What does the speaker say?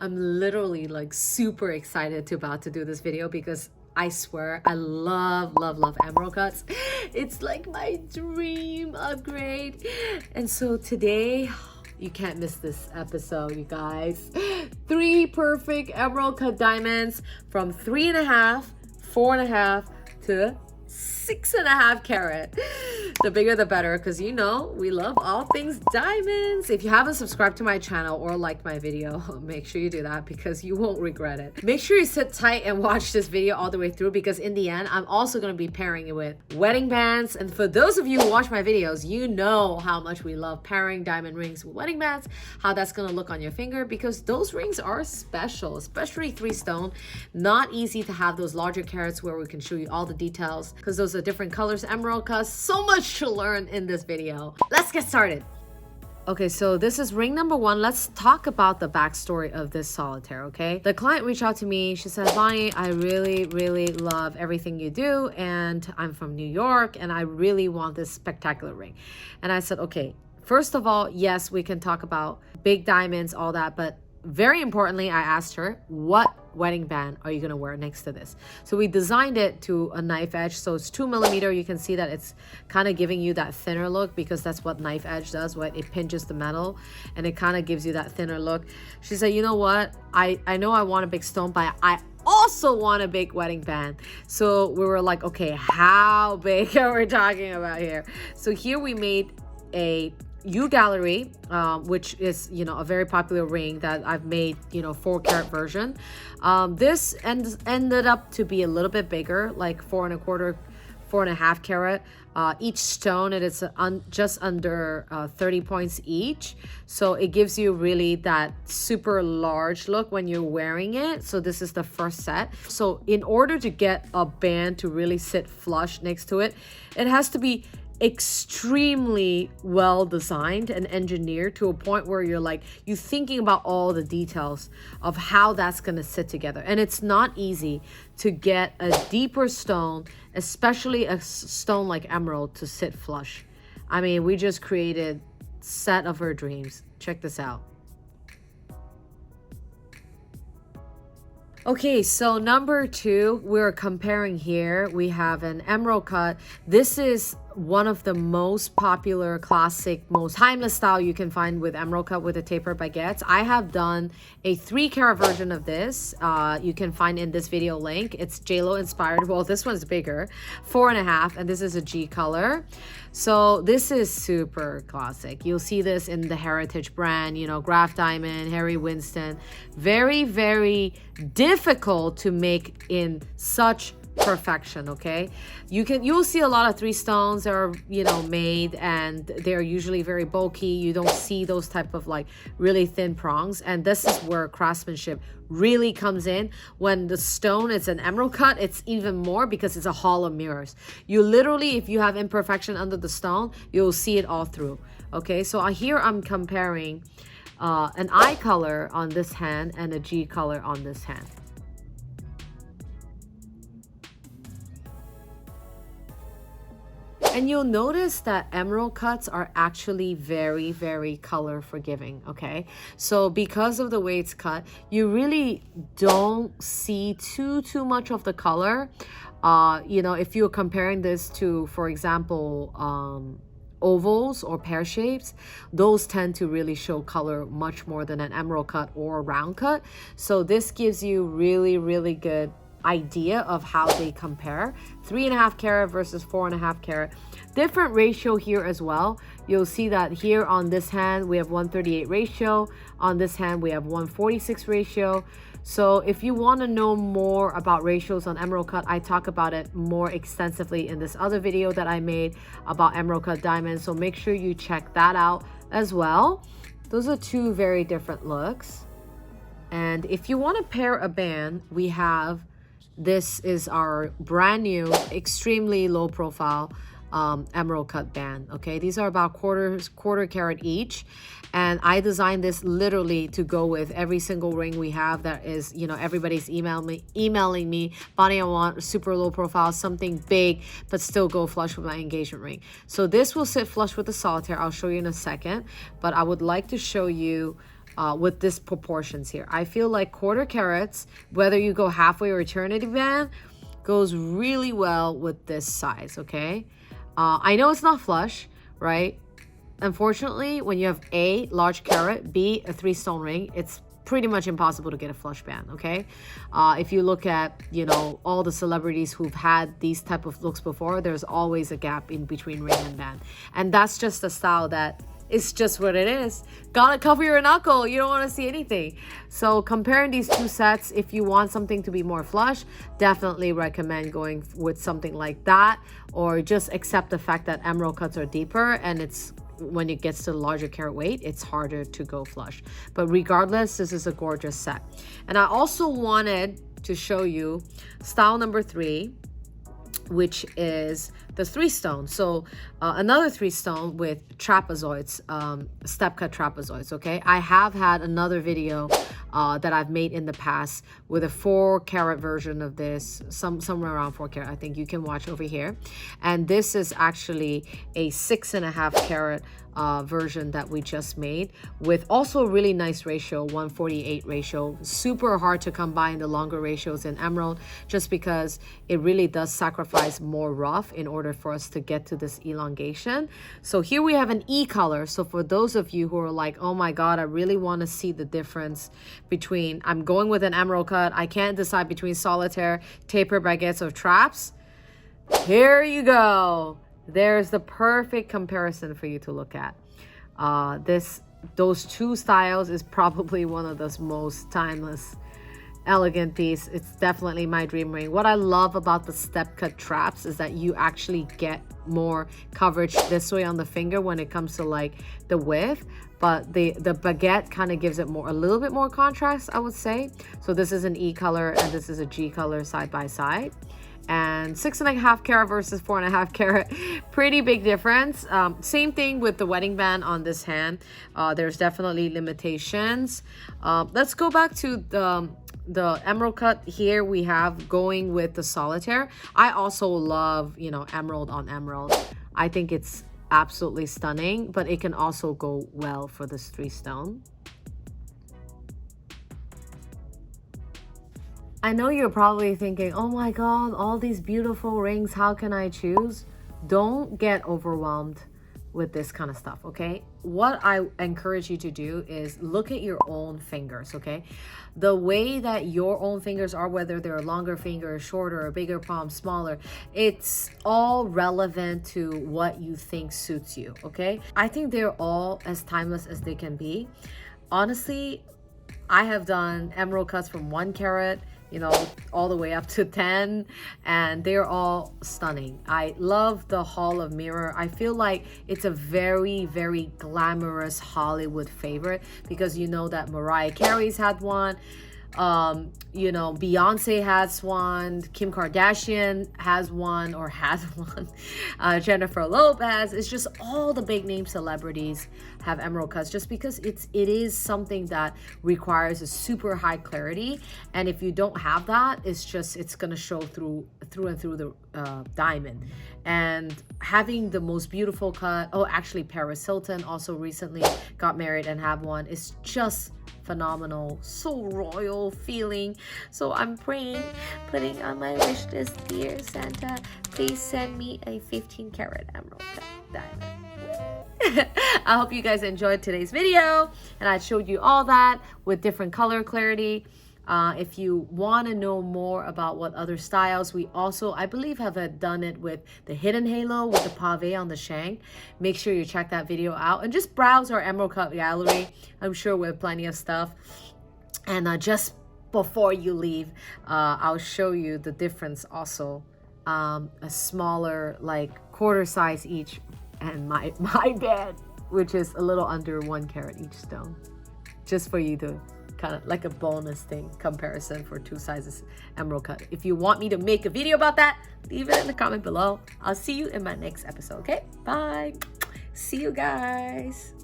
I'm literally like super excited to about to do this video because I swear I love emerald cuts. It's like my dream upgrade. And so today, you can't miss this episode, you guys. 3 perfect emerald cut diamonds from 3.5, 4.5 to 6.5 carat. The bigger the better, because you know we love all things diamonds. If you haven't subscribed to my channel or liked my video, make sure you do that because you won't regret it. Make sure you sit tight and watch this video all the way through, because in the end I'm also going to be pairing it with wedding bands. And for those of you who watch my videos, you know how much we love pairing diamond rings with wedding bands, how that's going to look on your finger, because those rings are special, especially 3 stone. Not easy to have those larger carats where we can show you all the details, because those are different colors, emerald cuts. So much to learn in this video. Let's get started. Okay, so this is ring number 1. Let's talk about the backstory of this solitaire, okay? The client reached out to me. She said, Bonnie, I really love everything you do, and I'm from New York, and I really want this spectacular ring. And I said, okay, first of all, yes, we can talk about big diamonds, all that, but very importantly, I asked her, what wedding band are you going to wear next to this? So we designed it to a knife edge. So it's 2mm. You can see that it's kind of giving you that thinner look, because that's what knife edge does, right? It pinches the metal and it kind of gives you that thinner look. She said, you know what? I know I want a big stone, but I also want a big wedding band. So we were like, okay, how big are we talking about here? So here we made a gallery, which is, you know, a very popular ring that I've made, you know, 4 carat version. This ended up to be a little bit bigger, like 4.25, 4.5 carat. Each stone, it is just under 30 points each. So it gives you really that super large look when you're wearing it. So this is the first set. So in order to get a band to really sit flush next to it, it has to be extremely well designed and engineered to a point where you're thinking about all the details of how that's going to sit together. And it's not easy to get a deeper stone, especially a stone like emerald, to sit flush. I mean, we just created set of her dreams. Check this out. Okay, so number 2, we're comparing here. We have an emerald cut. This is one of the most popular, classic, most timeless style you can find with emerald cut with the tapered baguettes. I have done a 3 carat version of this. You can find in this video link. It's JLo inspired. Well, this one's bigger, 4.5, and this is a G color. So this is super classic. You'll see this in the Heritage brand, you know, Graf Diamond, Harry Winston. Very difficult to make in such perfection. Okay, you'll see a lot of 3 stones that are, you know, made, and they're usually very bulky. You don't see those type of like really thin prongs, and this is where craftsmanship really comes in. When the stone is an emerald cut, it's even more, because it's a hall of mirrors. You literally, if you have imperfection under the stone, you'll see it all through. Okay, so here I'm comparing an I color on this hand and a G color on this hand. And you'll notice that emerald cuts are actually very color forgiving, okay? So because of the way it's cut, you really don't see too much of the color. You know, if you're comparing this to, for example, ovals or pear shapes, those tend to really show color much more than an emerald cut or a round cut. So this gives you really good idea of how they compare. 3.5 carat versus 4.5 carat. Different ratio here as well. You'll see that here on this hand we have 138 ratio. On this hand we have 146 ratio. So if you want to know more about ratios on emerald cut, I talk about it more extensively in this other video that I made about emerald cut diamonds. So make sure you check that out as well. Those are 2 very different looks. And if you want to pair a band, we have, this is our brand new, extremely low profile emerald cut band. Okay, these are about quarter carat each, and I designed this literally to go with every single ring we have. That is, you know, everybody's emailing me, Bonnie, I want super low profile, something big but still go flush with my engagement ring. So this will sit flush with the solitaire. I'll show you in a second, but I would like to show you with this proportions here. I feel like quarter carats, whether you go halfway or eternity band, goes really well with this size, okay? I know it's not flush, right? Unfortunately, when you have A, large carat, B, a 3-stone ring, it's pretty much impossible to get a flush band, okay? If you look at, you know, all the celebrities who've had these type of looks before, there's always a gap in between ring and band. And that's just a style that it's just what it is. Gotta cover your knuckle. You don't want to see anything. So comparing these two sets, if you want something to be more flush, definitely recommend going with something like that, or just accept the fact that emerald cuts are deeper, and it's when it gets to the larger carat weight, it's harder to go flush. But regardless, this is a gorgeous set. And I also wanted to show you style number 3, which is the 3-stone. So another 3-stone with trapezoids, step cut trapezoids, okay? I have had another video that I've made in the past with a 4 carat version of this, somewhere around 4 carat, I think you can watch over here. And this is actually a 6.5 carat version that we just made, with also a really nice ratio, 148 ratio. Super hard to combine the longer ratios in emerald, just because it really does sacrifice more rough in order for us to get to this elongation. So here we have an E color. So for those of you who are like, oh my god, I really want to see the difference between, I'm going with an emerald cut, I can't decide between solitaire, tapered baguettes, or traps, here you go. There's the perfect comparison for you to look at. Those two styles is probably one of the most timeless, elegant piece. It's definitely my dream ring. What I love about the step cut traps is that you actually get more coverage this way on the finger when it comes to like the width, but the baguette kind of gives it a little bit more contrast, I would say. So this is an E color and this is a G color side by side. And 6.5 carat versus 4.5 carat, pretty big difference. Same thing with the wedding band on this hand. There's definitely limitations. Let's go back to the emerald cut. Here we have going with the solitaire. I also love, you know, emerald on emerald. I think it's absolutely stunning, but it can also go well for this 3-stone. I know you're probably thinking, oh my god, all these beautiful rings, how can I choose? Don't get overwhelmed with this kind of stuff, okay? What I encourage you to do is look at your own fingers, okay? The way that your own fingers are, whether they're longer fingers, shorter, or bigger palm, smaller, it's all relevant to what you think suits you, okay? I think they're all as timeless as they can be. Honestly, I have done emerald cuts from 1 carat, you know, all the way up to 10, and they're all stunning. I love the Hall of Mirror. I feel like it's a very, very glamorous Hollywood favorite, because you know that Mariah Carey's had one, you know, Beyonce has one, Kim Kardashian has one or has one, Jennifer Lopez. It's just all the big name celebrities have emerald cuts, just because it is something that requires a super high clarity, and if you don't have that, it's gonna show through and through the diamond. And having the most beautiful cut, oh, actually Paris Hilton also recently got married and had one, is just phenomenal, so royal feeling. So I'm praying, putting on my wish list, dear Santa, please send me a 15 karat emerald cut diamond. I hope you guys enjoyed today's video, and I showed you all that with different color clarity. If you want to know more about what other styles, we also, I believe, have done it with the hidden halo with the pave on the shank. Make sure you check that video out and just browse our emerald cut gallery. I'm sure we have plenty of stuff. And just before you leave, I'll show you the difference also. A smaller, like quarter size each, and my bed, which is a little under 1 carat each stone, just for you to kind of like a bonus thing comparison for 2 sizes emerald cut. If you want me to make a video about that, leave it in the comment below. I'll see you in my next episode. Okay, bye. See you guys.